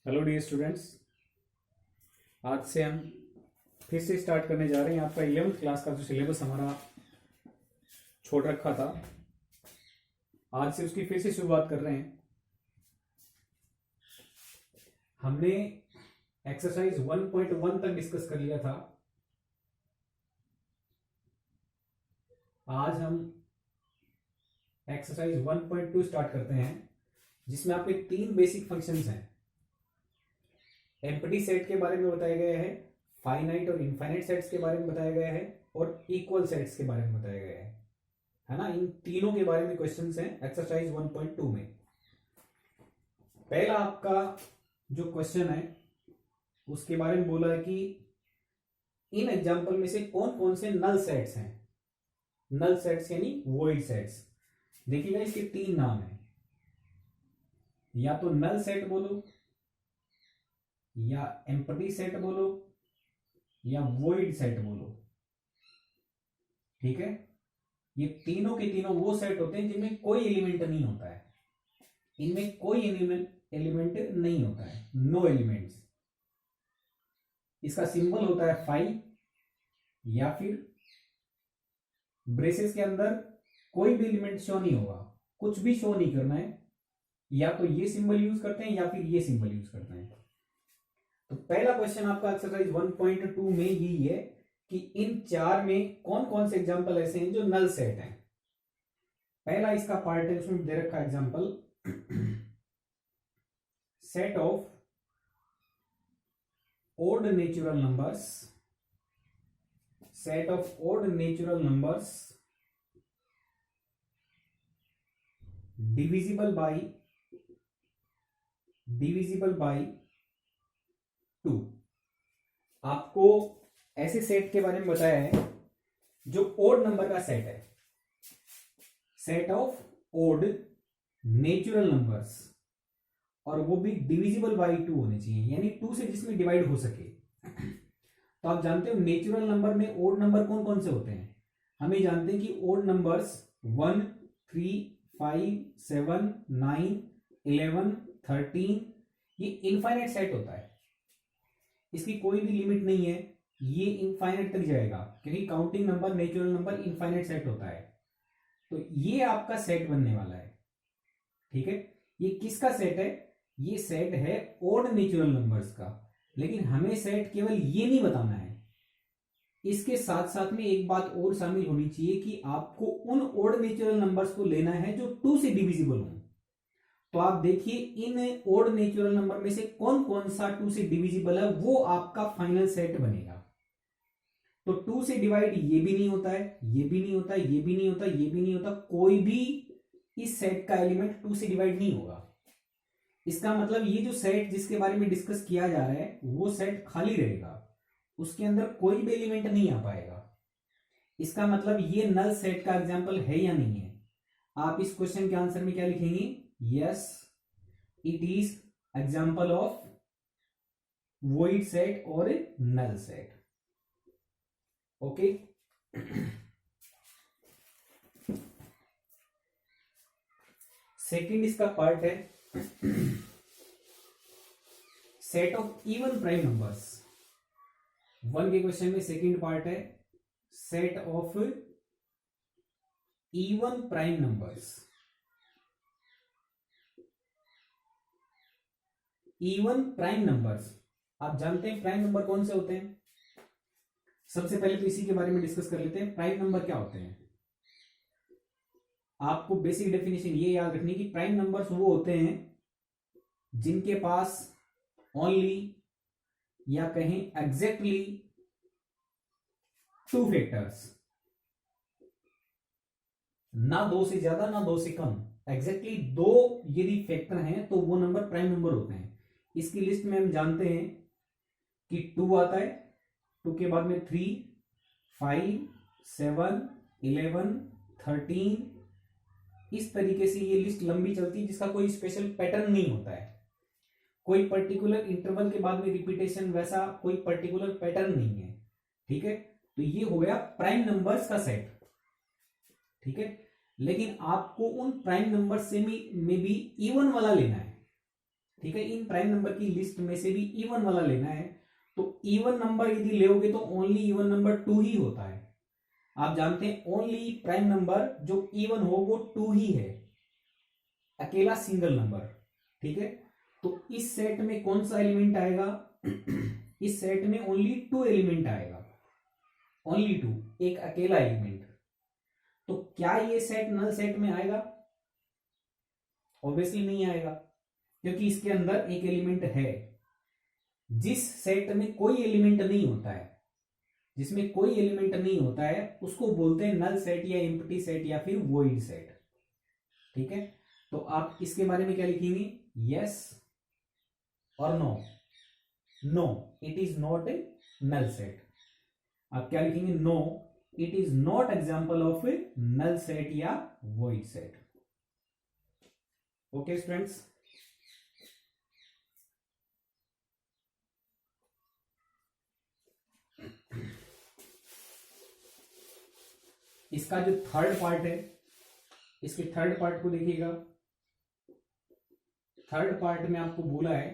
Hello dear students. आज से हम फिर से स्टार्ट करने जा रहे हैं आपका 11th क्लास का जो सिलेबस हमारा छोड़ रखा था। आज से उसकी फिर से शुरुआत कर रहे हैं। हमने एक्सरसाइज 1.1 तक डिस्कस कर लिया था। आज हम एक्सरसाइज 1.2 स्टार्ट करते हैं, जिसमें आपके 3 बेसिक फंक्शंस हैं। एम्प्टी सेट के बारे में बताया गया है, फाइनाइट और इनफाइनाइट सेट्स के बारे में बताया गया है, और इक्वल सेट्स के बारे में बताया गया है ना। इन तीनों के बारे में क्वेश्चंस हैं एक्सरसाइज 1.2 में। पहला आपका जो क्वेश्चन है उसके बारे में बोला है कि इन एग्जांपल में से कौन कौन से नल सेट्स हैं। नल सेट्स यानी वॉइड सेट्स। देखिएगा, इसके 3 नाम हैं। या तो नल सेट बोलो, या एम्प्टी सेट बोलो, या वॉइड सेट बोलो। ठीक है, ये तीनों के तीनों वो सेट होते हैं जिनमें कोई एलिमेंट नहीं होता है। इनमें कोई एलिमेंट नहीं होता है, नो एलिमेंट्स। इसका सिंबल होता है फाई, या फिर ब्रेसेस के अंदर कोई भी एलिमेंट शो नहीं होगा, कुछ भी शो नहीं करना है। या तो ये सिंबल यूज करते हैं या फिर ये सिंबल यूज करते हैं। तो पहला क्वेश्चन आपका एक्सरसाइज 1.2 में यही है कि इन 4 में कौन कौन से एग्जांपल ऐसे हैं जो नल सेट हैं। पहला इसका पार्ट है, उसमें दे रखा example set of odd natural numbers, set of odd natural numbers divisible by 2। आपको ऐसे सेट के बारे में बताया है जो ओड नंबर का सेट है। Set of odd natural numbers, और वो भी डिविजिबल बाई 2 होने चाहिए, यानी 2 से जिसमें डिवाइड हो सके। तो आप जानते हो नेचुरल नंबर में ओड नंबर कौन कौन से होते हैं। हमें जानते हैं कि ओड नंबर्स 1, 3, 5, 7, 9, 11, 13 ये इनफाइनाइट सेट होता है। इसकी कोई भी लिमिट नहीं है, ये इनफाइनाइट तक जाएगा, क्योंकि counting number natural number infinite set होता है। तो ये आपका सेट बनने वाला है। ठीक है, ये किसका सेट है? ये सेट है ओड नेचुरल नंबर्स का। लेकिन हमें सेट केवल ये नहीं बताना है, इसके साथ साथ में एक बात और शामिल होनी चाहिए कि आपको उन ओड नेचुरल नंबर्स को लेना है जो 2 से डिविजिबल हो। तो आप देखिए, इन ओड नेचुरल नंबर में से कौन कौन सा 2 से डिविजिबल है, वो आपका फाइनल सेट बनेगा। तो 2 से डिवाइड ये भी नहीं होता है, ये भी नहीं होता, ये भी नहीं होता, ये भी नहीं होता, कोई भी इस सेट का एलिमेंट 2 से डिवाइड नहीं होगा। इसका मतलब ये जो सेट जिसके बारे में डिस्कस किया जा रहा है वो सेट खाली रहेगा, उसके अंदर कोई भी एलिमेंट नहीं आ पाएगा। इसका मतलब ये नल सेट का एग्जांपल है या नहीं है। आप इस क्वेश्चन के आंसर में क्या लिखेंगे? Yes, it is example of void set और नल सेट। ओके, सेकंड इसका पार्ट है set of even prime numbers. 1 के क्वेश्चन में सेकंड पार्ट है set of even prime numbers. Even prime numbers, आप जानते हैं प्राइम नंबर कौन से होते हैं? सबसे पहले तो इसी के बारे में डिस्कस कर लेते हैं। प्राइम नंबर क्या होते हैं? आपको बेसिक डेफिनेशन ये याद रखनी कि प्राइम नंबर्स वो होते हैं जिनके पास ओनली, या कहें एग्जैक्टली, 2 फैक्टर्स, ना 2 से ज्यादा ना 2 से कम, एग्जैक्टली 2 यदि फैक्टर हैं तो वो नंबर प्राइम नंबर होते हैं। इसकी लिस्ट में हम जानते हैं कि 2 आता है, 2 के बाद में 3, 5, 7, 11, 13, इस तरीके से ये लिस्ट लंबी चलती है, जिसका कोई स्पेशल पैटर्न नहीं होता है। कोई पर्टिकुलर इंटरवल के बाद में रिपीटेशन, वैसा कोई पर्टिकुलर पैटर्न नहीं है। ठीक है, तो ये हो गया प्राइम नंबर्स का सेट। ठीक है, लेकिन आपको उन प्राइम नंबर से में भी इवन वाला लेना है। ठीक है, इन प्राइम नंबर की लिस्ट में से भी इवन वाला लेना है। तो इवन नंबर यदि लोगे तो ओनली इवन नंबर 2 ही होता है। आप जानते हैं ओनली प्राइम नंबर जो इवन हो वो 2 ही है, अकेला सिंगल नंबर। ठीक है, तो इस सेट में कौन सा एलिमेंट आएगा? इस सेट में ओनली 2 एलिमेंट आएगा, ओनली 2, एक अकेला एलिमेंट। तो क्या ये सेट नल सेट में आएगा? ऑब्वियसली नहीं आएगा, क्योंकि इसके अंदर एक एलिमेंट है। जिस सेट में कोई एलिमेंट नहीं होता है, जिसमें कोई एलिमेंट नहीं होता है, उसको बोलते हैं नल सेट या एम्प्टी सेट या फिर वॉइड सेट। ठीक है, तो आप इसके बारे में क्या लिखेंगे? यस और no. No, it is not a null set. आप क्या लिखेंगे? No, it is not example of a null set या वॉइड सेट। ओके स्टूडेंट्स, इसका जो थर्ड पार्ट है, इसके थर्ड पार्ट को देखिएगा। थर्ड पार्ट में आपको बोला है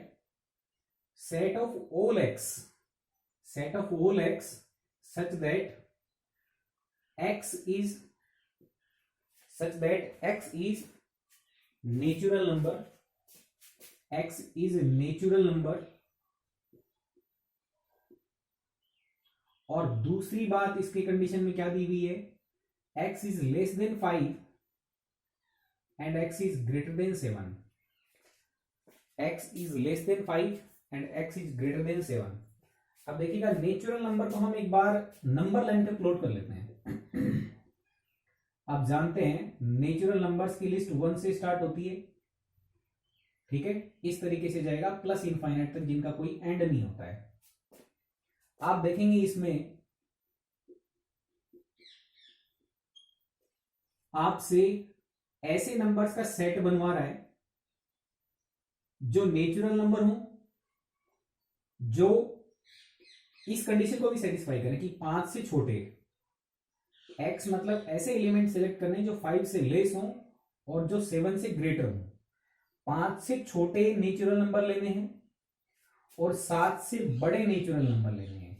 set of all x, set of all x such that x is natural number, x is natural number. और दूसरी बात इसकी कंडीशन में क्या दी हुई है? x is less than 5 and x is greater than 7। x is less than 5 and x is greater than 7। अब देखिएगा, नेचुरल नंबर को हम एक बार नंबर लाइन पे प्लॉट कर लेते हैं। आप जानते हैं नेचुरल नंबर्स की लिस्ट 1 से स्टार्ट होती है। ठीक है, इस तरीके से जाएगा प्लस इनफाइनाइट तक, जिनका कोई एंड नहीं होता है। आप देखेंगे इसमें आपसे ऐसे नंबर्स का सेट बनवा रहा है जो नेचुरल नंबर हो, जो इस कंडीशन को भी सेटिस्फाई करें कि 5 से छोटे। x मतलब ऐसे एलिमेंट सेलेक्ट करने जो 5 से लेस हो और जो 7 से ग्रेटर हो। 5 से छोटे नेचुरल नंबर लेने हैं और 7 से बड़े नेचुरल नंबर लेने हैं।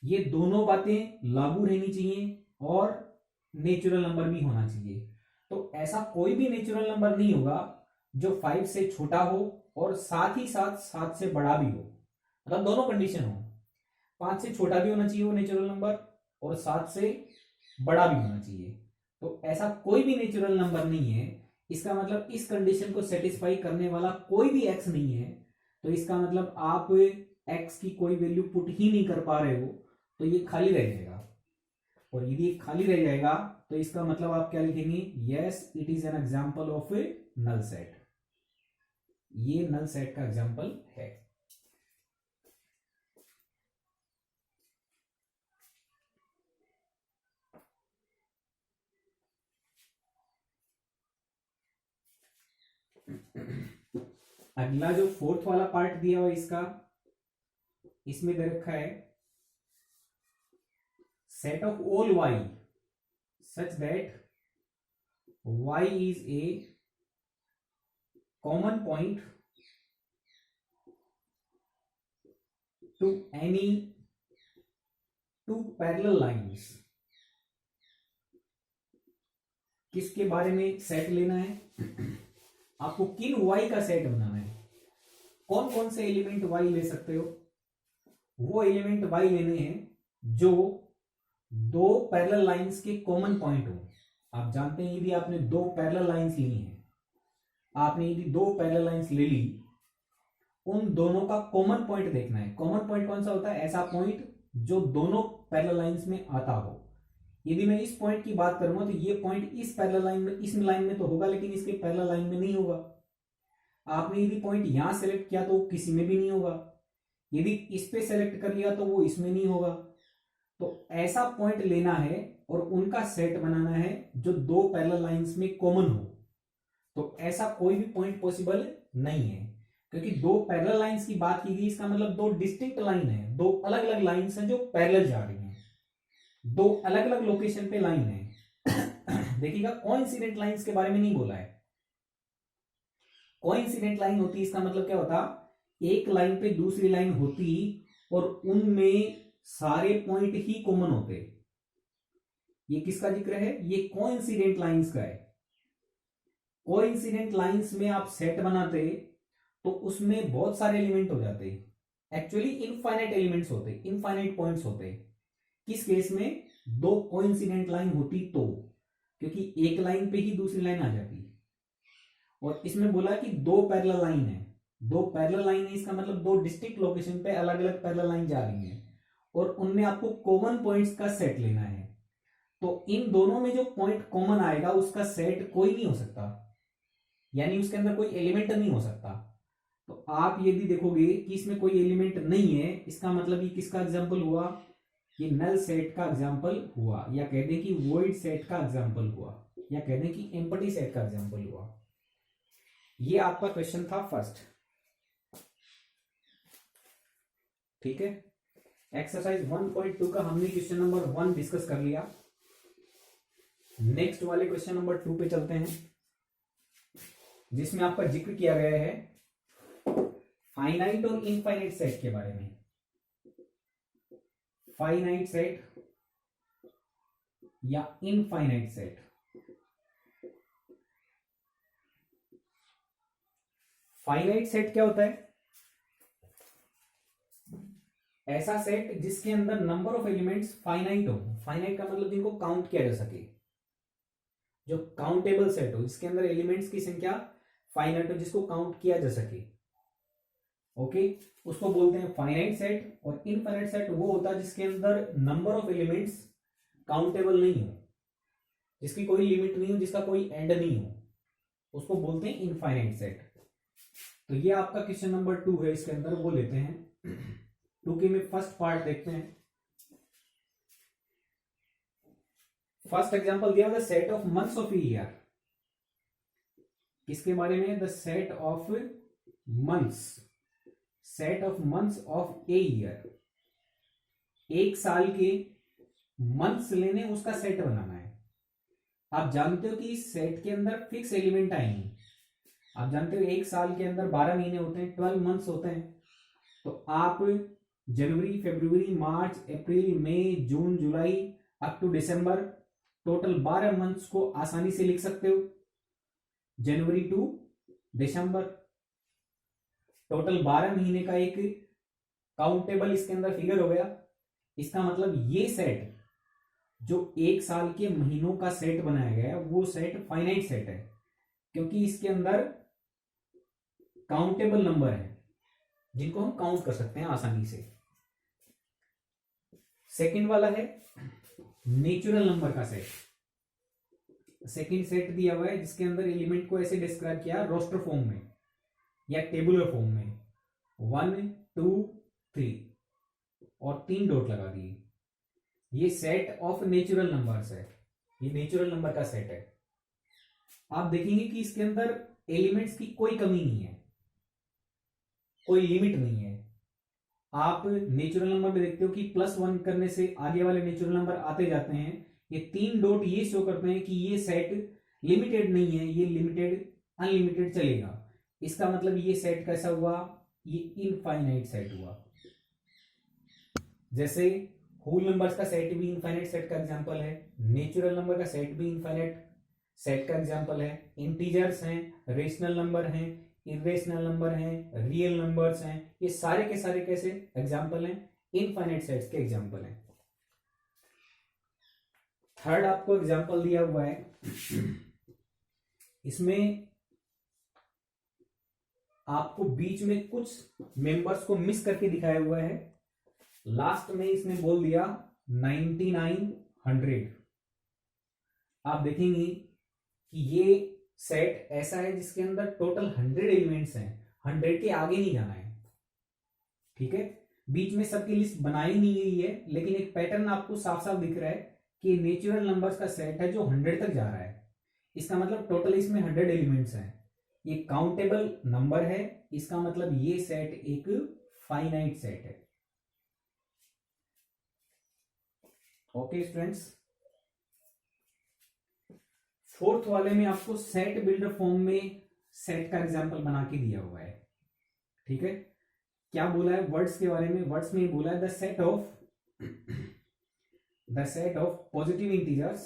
ये दोनों बातें लागू रहनी चाहिए और नेचुरल नंबर भी होना चाहिए। तो ऐसा कोई भी नेचुरल नंबर नहीं होगा जो 5 से छोटा हो और साथ ही साथ 7 से बड़ा भी हो, मतलब दोनों कंडीशन हो। 5 से छोटा भी होना चाहिए वो नेचुरल नंबर और 7 से बड़ा भी होना चाहिए। तो ऐसा कोई भी नेचुरल नंबर नहीं है। इसका मतलब इस कंडीशन को सेटिस्फाई करने वाला कोई भी x नहीं है। तो इसका मतलब आप x की कोई वैल्यू पुट ही नहीं कर पा रहे हो, तो ये खाली रह जाएगा। और यदि ये खाली रह जाएगा तो इसका मतलब आप क्या लिखेंगे? Yes, it is an example of a null set. ये नल सेट का एग्जांपल है। अगला जो फोर्थ वाला पार्ट दिया हुआ इसका, इसमें दे रखा है set of all y such that y is a common point to any two parallel lines। किसके बारे में सेट लेना है? आपको किन y का सेट बनाना है। कौन कौन से एलिमेंट y ले सकते हो? वो एलिमेंट y लेने हैं जो दो पैरेलल लाइंस के कॉमन पॉइंट हो। आप जानते हैं यदि आपने दो पैरेलल लाइंस ली हैं, आपने यदि दो पैरेलल लाइंस ले ली, उन दोनों का कॉमन पॉइंट देखना है। कॉमन पॉइंट कौन सा होता है? ऐसा पॉइंट जो दोनों पैरेलल लाइंस में आता हो। यदि मैं इस पॉइंट की बात करूंगा तो ये पॉइंट इस पैरेलल लाइन में, इस लाइन में तो होगा, लेकिन इसके पैरेलल लाइन में नहीं होगा। आपने यदि पॉइंट यहां सेलेक्ट किया तो किसी में भी नहीं होगा। यदि इस पे सेलेक्ट कर लिया तो वो इसमें नहीं होगा। तो ऐसा पॉइंट लेना है और उनका सेट बनाना है जो दो पैरेलल लाइंस में कॉमन हो। तो ऐसा कोई भी पॉइंट पॉसिबल नहीं है, क्योंकि दो पैरेलल लाइंस की बात की गई, इसका मतलब दो डिस्टिंक्ट लाइन है, दो अलग अलग लाइंस हैं जो पैरेलल जा रही हैं, दो अलग अलग लोकेशन पे लाइन है। देखिएगा, कोइंसिडेंट लाइंस के बारे में नहीं बोला है। कोइंसिडेंट लाइन होती, इसका मतलब क्या होता, एक लाइन पे दूसरी लाइन होती और उनमें सारे पॉइंट ही कॉमन होते। ये किसका जिक्र है, ये कोइंसिडेंट लाइंस का है। कोइंसिडेंट लाइंस में आप सेट बनाते तो उसमें बहुत सारे एलिमेंट हो जाते, एक्चुअली इनफाइनाइट एलिमेंट्स होते, इनफाइनाइट पॉइंट्स होते। किस केस में, दो कोइंसिडेंट लाइन होती तो, क्योंकि एक लाइन पे ही दूसरी लाइन आ जाती। और इसमें बोला कि दो पैरेलल लाइन है, दो पैरेलल लाइन है, इसका मतलब दो डिस्टिंक्ट लोकेशन पे अलग अलग पैरेलल लाइन जा रही है और उनमें आपको कॉमन पॉइंट्स का सेट लेना है। तो इन दोनों में जो पॉइंट कॉमन आएगा उसका सेट कोई नहीं हो सकता, यानी उसके अंदर कोई एलिमेंट नहीं हो सकता। तो आप यदि देखोगे कि इसमें कोई एलिमेंट नहीं है, इसका मतलब ये किसका एग्जांपल हुआ, ये नल सेट का एग्जांपल हुआ, या कह दें कि वॉइड सेट का एग्जांपल हुआ, या कह दें कि एम्प्टी सेट का एग्जांपल हुआ। ये आपका क्वेश्चन था फर्स्ट। ठीक है, एक्सरसाइज 1.2 का हमने क्वेश्चन नंबर 1 डिस्कस कर लिया। नेक्स्ट वाले क्वेश्चन नंबर 2 पे चलते हैं, जिसमें आपका जिक्र किया गया है फाइनाइट और इनफाइनाइट सेट के बारे में। फाइनाइट सेट या इनफाइनाइट सेट। फाइनाइट सेट क्या होता है, ऐसा सेट जिसके अंदर नंबर ऑफ एलिमेंट्स फाइनाइट हो। फाइनाइट का मतलब जिनको काउंट किया जा सके, जो काउंटेबल सेट हो, जिसके अंदर एलिमेंट्स की संख्या फाइनाइट हो, जिसको काउंट किया जा सके। ओके, उसको बोलते हैं फाइनाइट सेट। और इनफाइनाइट सेट वो होता है जिसके अंदर नंबर ऑफ एलिमेंट्स काउंटेबल नहीं हो, जिसकी कोई लिमिट नहीं हो, जिसका कोई एंड नहीं हो, उसको बोलते हैं इनफाइनाइट सेट। तो ये आपका क्वेश्चन नंबर 2 है, इसके अंदर वो लेते हैं 2 के में फर्स्ट पार्ट देखते हैं। फर्स्ट एग्जांपल दिया, the set of months of year. किसके बारे में, the set of months, set of months of a year. एक साल के मंथ्स लेने, उसका सेट बनाना है। आप जानते हो कि इस सेट के अंदर फिक्स एलिमेंट आएंगे। आप जानते हो एक साल के अंदर 12 महीने होते हैं, 12 मंथ्स होते हैं। तो आप जनवरी, फरवरी, मार्च, अप्रैल, मई, जून, जुलाई अप टू दिसंबर, टोटल 12 मंथ्स को आसानी से लिख सकते हो। जनवरी टू दिसंबर, टोटल 12 महीने का एक काउंटेबल इसके अंदर फिगर हो गया। इसका मतलब ये सेट जो एक साल के महीनों का सेट बनाया गया है, वो सेट फाइनाइट सेट है, क्योंकि इसके अंदर काउंटेबल नंबर है जिनको हम काउंट कर सकते हैं आसानी से। सेकंड वाला है नेचुरल नंबर का सेट। सेकंड सेट दिया हुआ है जिसके अंदर एलिमेंट को ऐसे डिस्क्राइब किया रोस्टर फॉर्म में या टेबुलर फॉर्म में, 1 2 3 और 3 डॉट लगा दिए। ये सेट ऑफ नेचुरल नंबर्स है, ये नेचुरल नंबर का सेट है। आप देखेंगे कि इसके अंदर एलिमेंट्स की कोई कमी नहीं है, कोई लिमिट नहीं है। आप नेचुरल नंबर में देखते हो कि +1 करने से आगे वाले नेचुरल नंबर आते जाते हैं। ये 3 डॉट ये शो करते हैं कि ये सेट लिमिटेड नहीं है, ये लिमिटेड अनलिमिटेड चलेगा। इसका मतलब ये सेट कैसा हुआ, ये इनफाइनाइट सेट हुआ। जैसे होल नंबर्स का सेट भी इनफाइनाइट सेट का एग्जांपल है, नेचुरल नंबर का सेट भी इनफाइनाइट सेट का एग्जांपल है। इंटीजर्स हैं, रेशनल नंबर हैं, इरेशनल नंबर हैं, रियल नंबर्स हैं, ये सारे के सारे कैसे एग्जांपल हैं, इनफाइनाइट सेट्स के एग्जांपल हैं। थर्ड आपको एग्जांपल दिया हुआ है, इसमें आपको बीच में कुछ मेंबर्स को मिस करके दिखाया हुआ है। लास्ट में इसने बोल दिया 9900। आप देखेंगे कि ये सेट ऐसा है जिसके अंदर टोटल 100 एलिमेंट्स हैं, 100 के आगे नहीं जाना है। ठीक है, बीच में सबकी लिस्ट बनाई नहीं गई है, लेकिन एक पैटर्न आपको साफ साफ दिख रहा है कि नेचुरल नंबर्स का सेट है जो 100 तक जा रहा है। इसका मतलब टोटल इसमें 100 एलिमेंट्स हैं, ये काउंटेबल नंबर है। इसका मतलब ये सेट एक फाइनाइट सेट है। ओके स्टूडेंट्स, फोर्थ वाले में आपको सेट बिल्डर फॉर्म में सेट का एग्जाम्पल बना के दिया हुआ है। ठीक है, क्या बोला है वर्ड्स के बारे में? वर्ड्स में बोला है the set of positive integers,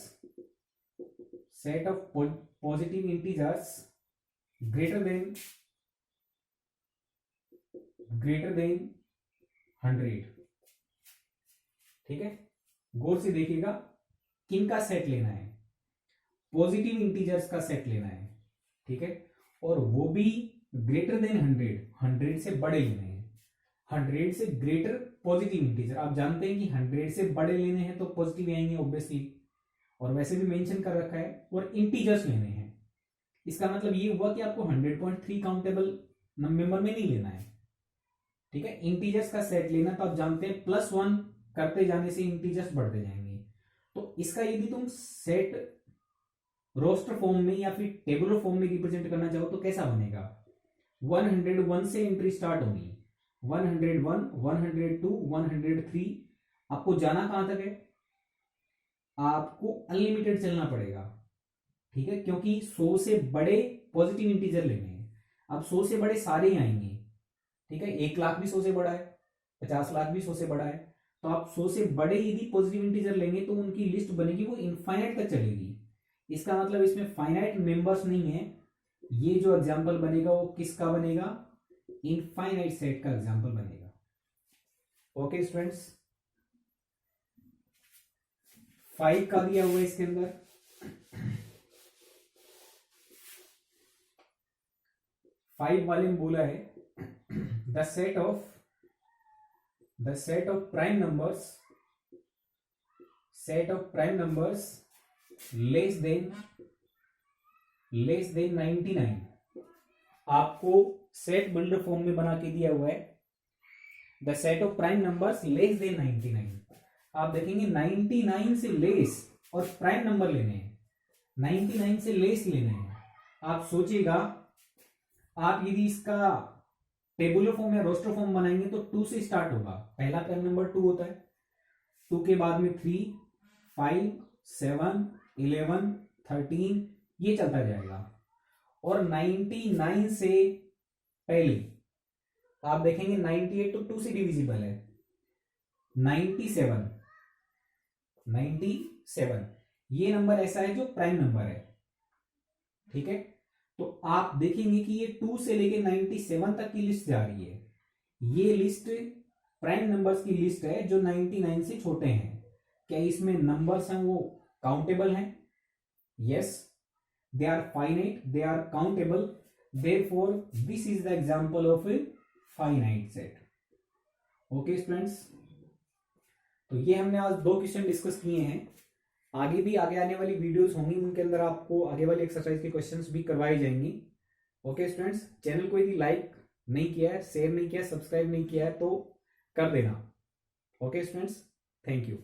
set of positive integers greater than 100। ठीक है, गौर से देखिएगा, किन का सेट लेना है? पॉजिटिव इंटीजर्स का सेट लेना है। ठीक है, और वो भी ग्रेटर देन 100 से बड़े लेने हैं। 100 से ग्रेटर पॉजिटिव इंटीजर, आप जानते हैं कि 100 से बड़े लेने हैं तो पॉजिटिव आएंगे ऑब्वियसली, और वैसे भी मेंशन कर रखा है, और इंटीजर्स लेने हैं। इसका मतलब ये हुआ कि आपको 100.3 काउंटेबल मेंबर में नहीं लेना है। ठीक है, इंटीजर्स का सेट लेना, तो आप जानते हैं +1 करते जाने से इंटीजर्स बढ़ते जाएंगे। तो इसका यदि तुम सेट रोस्टर फॉर्म में या फिर टेबुलर फॉर्म में रिप्रेजेंट करना चाहो तो कैसा बनेगा? 101 से एंट्री स्टार्ट होगी, 101, 102, 103। आपको जाना कहां तक है? आपको अनलिमिटेड चलना पड़ेगा। ठीक है, क्योंकि 100 से बड़े पॉजिटिव इंटीजर लेने हैं। अब 100 से बड़े सारे ही आएंगे। ठीक है, 1 लाख भी 100 से बड़ा है, 50 लाख भी 100 से बड़ा है। तो आप 100 से बड़े यदि पॉजिटिव इंटीजर लेंगे तो उनकी लिस्ट बनेगी, वो इनफाइनाइट तक चलेगी। इसका मतलब इसमें फाइनाइट मेंबर्स नहीं है। ये जो एग्जांपल बनेगा वो किसका बनेगा? इनफाइनाइट सेट का एग्जांपल बनेगा। ओके स्टूडेंट्स, 5 का दिया हुआ है इसके अंदर। 5 वाले में बोला है the set of prime numbers less than 99। आपको सेट बिल्डर फॉर्म में बना के दिया हुआ है the set of prime numbers less than 99। आप देखेंगे 99 से लेस और प्राइम नंबर लेने हैं, 99 से लेस लेने हैं। आप सोचिएगा, आप यदि इसका टेबुलर फॉर्म या रोस्टर फॉर्म बनाएंगे तो 2 से स्टार्ट होगा। पहला प्राइम नंबर 2 होता है, 2 के बाद में 3, 5, 7, 11, 13, ये चलता जाएगा। और 99 से पहले आप देखेंगे 98 तो 2 से डिविजिबल है, 97 ये नंबर ऐसा है जो प्राइम नंबर है। ठीक है, तो आप देखेंगे कि ये 2 से लेके 97 तक की लिस्ट जा रही है। ये लिस्ट प्राइम नंबर्स की लिस्ट है जो 99 से छोटे हैं। क्या इसमें नंबर्स हैं वो काउंटेबल हैं? Yes, they are finite, they are countable, therefore this is the example of a finite set. Okay students, तो ये हमने आज 2 क्वेश्चन डिस्कस किए हैं। आगे आने वाली वीडियोस होंगी, उनके अंदर आपको आगे वाली एक्सरसाइज के क्वेश्चंस भी करवाई जाएंगी। ओके स्टूडेंट्स, चैनल को यदि लाइक नहीं किया है, शेयर नहीं किया है, सब्सक्राइब नहीं किया है तो कर देना। Okay students, thank you.